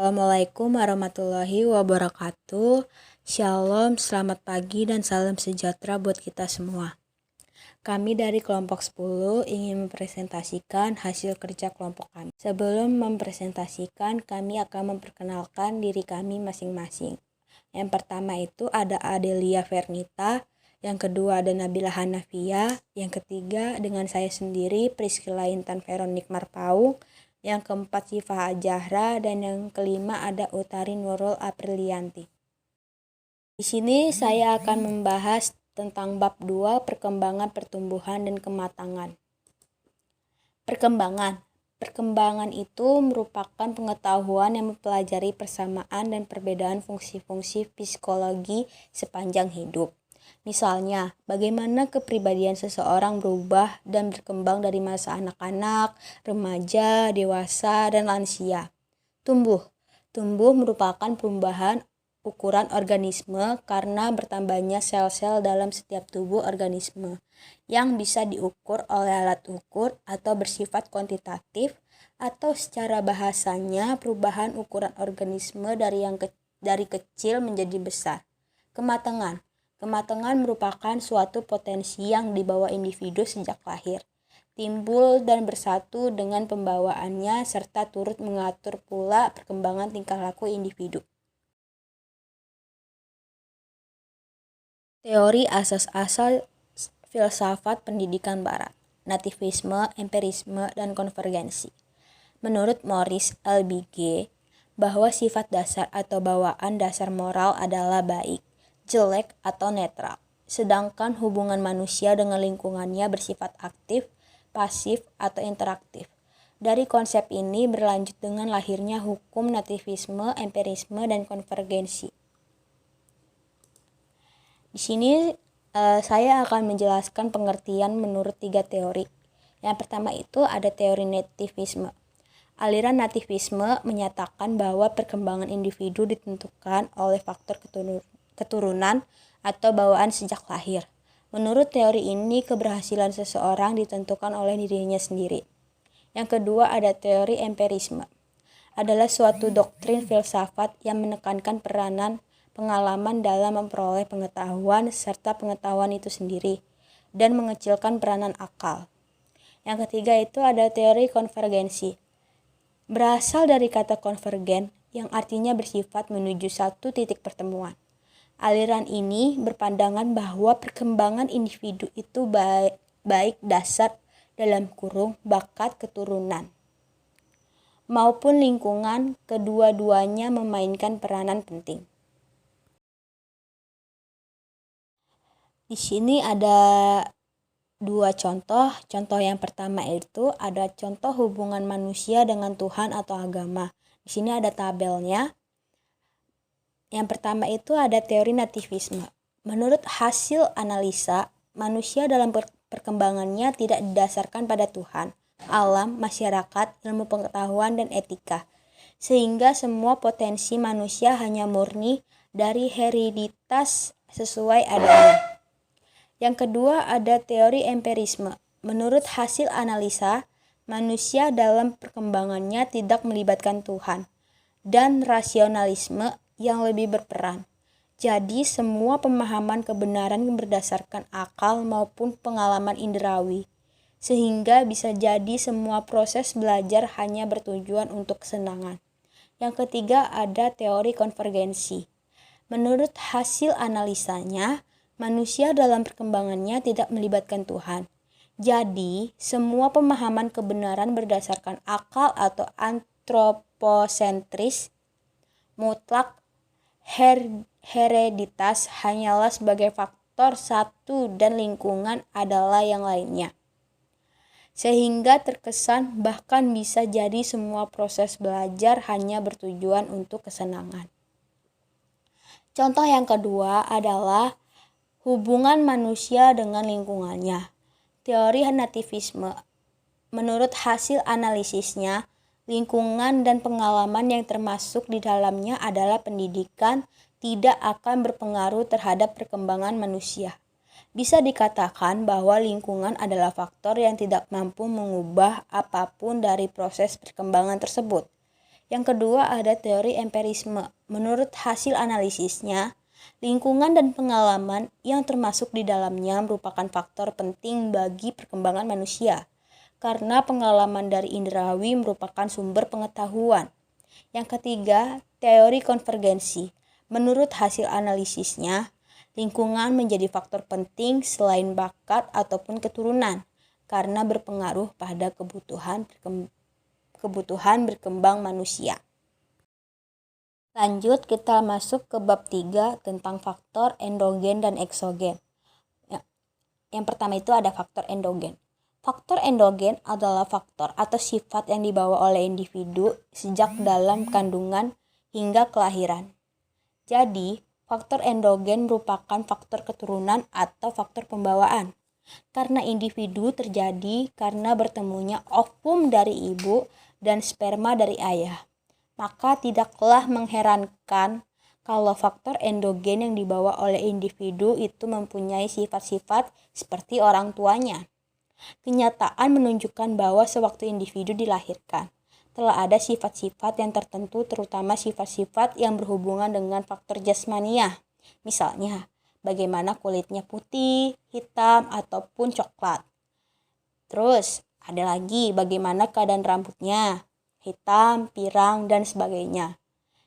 Assalamualaikum warahmatullahi wabarakatuh. Shalom, selamat pagi dan salam sejahtera buat kita semua. Kami dari kelompok 10 ingin mempresentasikan hasil kerja kelompok kami. Sebelum mempresentasikan, kami akan memperkenalkan diri kami masing-masing. Yang pertama itu ada Adelia Vernita, yang kedua ada Nabila Hanafia, yang ketiga dengan saya sendiri Priscilla Intan Veronik Marpaung, yang keempat Syifa Ajahra, dan yang kelima ada Utari Nurul Aprilianti. Di sini saya akan membahas tentang bab 2, perkembangan pertumbuhan dan kematangan. Perkembangan itu merupakan pengetahuan yang mempelajari persamaan dan perbedaan fungsi-fungsi psikologi sepanjang hidup. Misalnya, bagaimana kepribadian seseorang berubah dan berkembang dari masa anak-anak, remaja, dewasa, dan lansia. Tumbuh merupakan perubahan ukuran organisme karena bertambahnya sel-sel dalam setiap tubuh organisme yang bisa diukur oleh alat ukur atau bersifat kuantitatif, atau secara bahasanya perubahan ukuran organisme dari kecil menjadi besar. Kematangan merupakan suatu potensi yang dibawa individu sejak lahir, timbul dan bersatu dengan pembawaannya, serta turut mengatur pula perkembangan tingkah laku individu. Teori asas-asal filsafat pendidikan barat, nativisme, empirisme, dan konvergensi. Menurut Maurice L.B.G., bahwa sifat dasar atau bawaan dasar moral adalah baik, jelek, atau netral. Sedangkan hubungan manusia dengan lingkungannya bersifat aktif, pasif, atau interaktif. Dari konsep ini berlanjut dengan lahirnya hukum nativisme, empirisme, dan konvergensi. Di sini saya akan menjelaskan pengertian menurut 3 teori. Yang pertama itu ada teori nativisme. Aliran nativisme menyatakan bahwa perkembangan individu ditentukan oleh faktor keturunan atau bawaan sejak lahir. Menurut teori ini, keberhasilan seseorang ditentukan oleh dirinya sendiri. Yang kedua ada teori empirisme. Adalah suatu doktrin filsafat yang menekankan peranan pengalaman dalam memperoleh pengetahuan serta pengetahuan itu sendiri, dan mengecilkan peranan akal. Yang ketiga itu ada teori konvergensi. Berasal dari kata konvergen yang artinya bersifat menuju satu titik pertemuan. Aliran ini berpandangan bahwa perkembangan individu itu baik dasar dalam kurung bakat keturunan maupun lingkungan, kedua-duanya memainkan peranan penting. Di sini ada 2 contoh. Contoh yang pertama itu ada contoh hubungan manusia dengan Tuhan atau agama. Di sini ada tabelnya. Yang pertama itu ada teori nativisme. Menurut hasil analisa, manusia dalam perkembangannya tidak didasarkan pada Tuhan, alam, masyarakat, ilmu pengetahuan, dan etika. Sehingga semua potensi manusia hanya murni dari hereditas sesuai adanya. Yang kedua ada teori empirisme. Menurut hasil analisa, manusia dalam perkembangannya tidak melibatkan Tuhan dan rasionalisme yang lebih berperan. Jadi semua pemahaman kebenaran berdasarkan akal maupun pengalaman indrawi, sehingga bisa jadi semua proses belajar hanya bertujuan untuk kesenangan. Yang ketiga ada teori konvergensi. Menurut hasil analisanya, manusia dalam perkembangannya tidak melibatkan Tuhan. Jadi semua pemahaman kebenaran berdasarkan akal atau antroposentris mutlak. Hereditas hanyalah sebagai faktor satu dan lingkungan adalah yang lainnya. Sehingga terkesan bahkan bisa jadi semua proses belajar hanya bertujuan untuk kesenangan. Contoh yang kedua adalah hubungan manusia dengan lingkungannya. Teori nativisme. Menurut hasil analisisnya, lingkungan dan pengalaman yang termasuk di dalamnya adalah pendidikan tidak akan berpengaruh terhadap perkembangan manusia. Bisa dikatakan bahwa lingkungan adalah faktor yang tidak mampu mengubah apapun dari proses perkembangan tersebut. Yang kedua ada teori empirisme. Menurut hasil analisisnya, lingkungan dan pengalaman yang termasuk di dalamnya merupakan faktor penting bagi perkembangan manusia, karena pengalaman dari indrawi merupakan sumber pengetahuan. Yang ketiga, teori konvergensi. Menurut hasil analisisnya, lingkungan menjadi faktor penting selain bakat ataupun keturunan, karena berpengaruh pada kebutuhan berkembang manusia. Lanjut kita masuk ke bab 3 tentang faktor endogen dan eksogen. Yang pertama itu ada faktor endogen. Faktor endogen adalah faktor atau sifat yang dibawa oleh individu sejak dalam kandungan hingga kelahiran. Jadi, faktor endogen merupakan faktor keturunan atau faktor pembawaan. Karena individu terjadi karena bertemunya ovum dari ibu dan sperma dari ayah. Maka tidaklah mengherankan kalau faktor endogen yang dibawa oleh individu itu mempunyai sifat-sifat seperti orang tuanya. Kenyataan menunjukkan bahwa sewaktu individu dilahirkan, telah ada sifat-sifat yang tertentu, terutama sifat-sifat yang berhubungan dengan faktor jasmaniah. Misalnya, bagaimana kulitnya putih, hitam, ataupun coklat. Terus, ada lagi bagaimana keadaan rambutnya, hitam, pirang, dan sebagainya.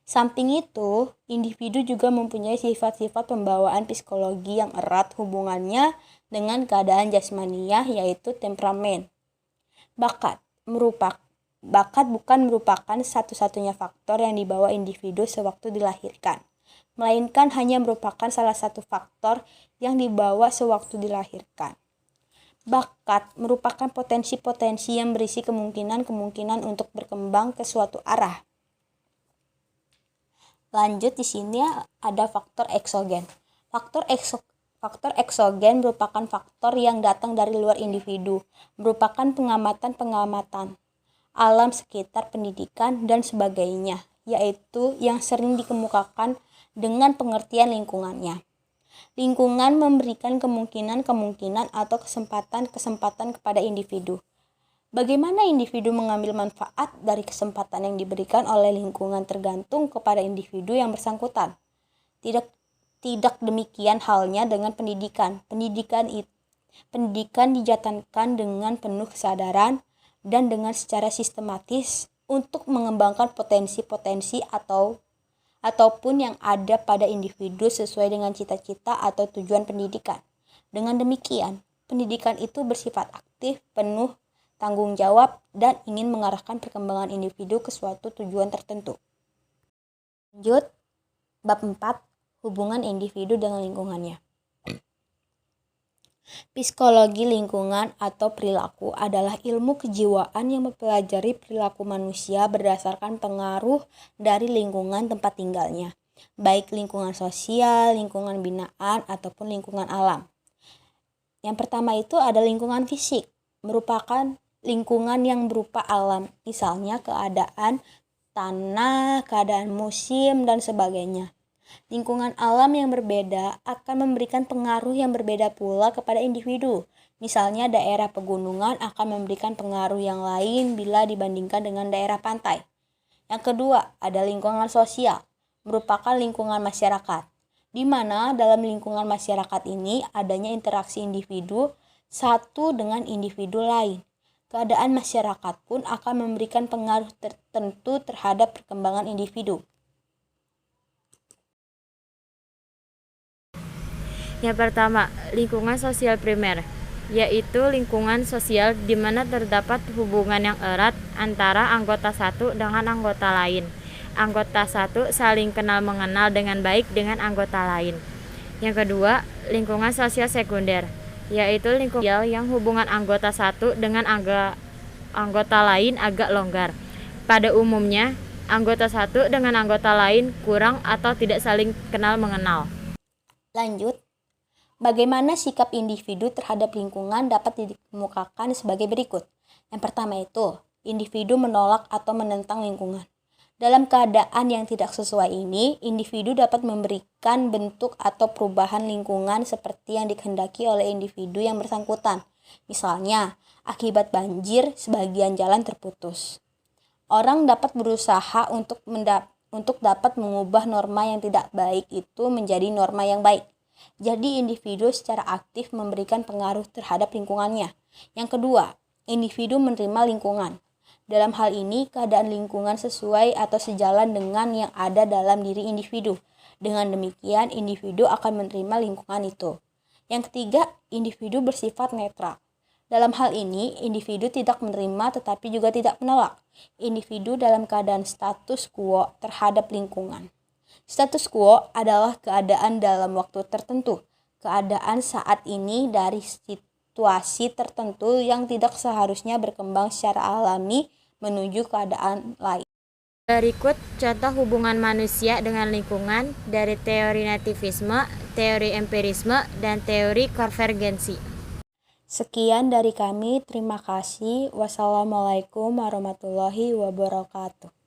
Samping itu, individu juga mempunyai sifat-sifat pembawaan psikologi yang erat hubungannya dengan keadaan jasmaniah, yaitu temperamen. Bakat bukan merupakan satu-satunya faktor yang dibawa individu sewaktu dilahirkan, melainkan hanya merupakan salah satu faktor yang dibawa sewaktu dilahirkan. Bakat merupakan potensi-potensi yang berisi kemungkinan-kemungkinan untuk berkembang ke suatu arah. Lanjut, di sini ada faktor eksogen. Faktor eksogen merupakan faktor yang datang dari luar individu, merupakan pengamatan alam sekitar, pendidikan, dan sebagainya, yaitu yang sering dikemukakan dengan pengertian lingkungannya. Lingkungan memberikan kemungkinan atau kesempatan kepada individu. Bagaimana individu mengambil manfaat dari kesempatan yang diberikan oleh lingkungan tergantung kepada individu yang bersangkutan. Tidak demikian halnya dengan pendidikan. Pendidikan dijalankan dengan penuh kesadaran dan dengan secara sistematis untuk mengembangkan potensi-potensi ataupun yang ada pada individu sesuai dengan cita-cita atau tujuan pendidikan. Dengan demikian, pendidikan itu bersifat aktif, penuh tanggung jawab, dan ingin mengarahkan perkembangan individu ke suatu tujuan tertentu. Lanjut, bab 4, hubungan individu dengan lingkungannya. Psikologi lingkungan atau perilaku adalah ilmu kejiwaan yang mempelajari perilaku manusia berdasarkan pengaruh dari lingkungan tempat tinggalnya, baik lingkungan sosial, lingkungan binaan, ataupun lingkungan alam. Yang pertama itu ada lingkungan fisik, merupakan lingkungan yang berupa alam, misalnya keadaan tanah, keadaan musim, dan sebagainya. Lingkungan alam yang berbeda akan memberikan pengaruh yang berbeda pula kepada individu. Misalnya daerah pegunungan akan memberikan pengaruh yang lain bila dibandingkan dengan daerah pantai. Yang kedua, ada lingkungan sosial, merupakan lingkungan masyarakat, di mana dalam lingkungan masyarakat ini adanya interaksi individu satu dengan individu lain. Keadaan masyarakat pun akan memberikan pengaruh tertentu terhadap perkembangan individu. Yang pertama, lingkungan sosial primer, yaitu lingkungan sosial di mana terdapat hubungan yang erat antara anggota satu dengan anggota lain. Anggota satu saling kenal mengenal dengan baik dengan anggota lain. Yang kedua, lingkungan sosial sekunder, yaitu lingkungan sosial yang hubungan anggota satu dengan anggota lain agak longgar. Pada umumnya, anggota satu dengan anggota lain kurang atau tidak saling kenal mengenal. Lanjut, bagaimana sikap individu terhadap lingkungan dapat dikemukakan sebagai berikut. Yang pertama itu, individu menolak atau menentang lingkungan. Dalam keadaan yang tidak sesuai ini, individu dapat memberikan bentuk atau perubahan lingkungan seperti yang dikehendaki oleh individu yang bersangkutan. Misalnya, akibat banjir, sebagian jalan terputus. Orang dapat berusaha untuk dapat mengubah norma yang tidak baik itu menjadi norma yang baik. Jadi individu secara aktif memberikan pengaruh terhadap lingkungannya. Yang kedua, individu menerima lingkungan. Dalam hal ini, keadaan lingkungan sesuai atau sejalan dengan yang ada dalam diri individu. Dengan demikian, individu akan menerima lingkungan itu. Yang ketiga, individu bersifat netral. Dalam hal ini, individu tidak menerima tetapi juga tidak menolak. Individu dalam keadaan status quo terhadap lingkungan. Status quo adalah keadaan dalam waktu tertentu. Keadaan saat ini dari situasi tertentu yang tidak seharusnya berkembang secara alami menuju keadaan lain. Berikut contoh hubungan manusia dengan lingkungan dari teori nativisme, teori empirisme, dan teori konvergensi. Sekian dari kami, terima kasih. Wassalamualaikum warahmatullahi wabarakatuh.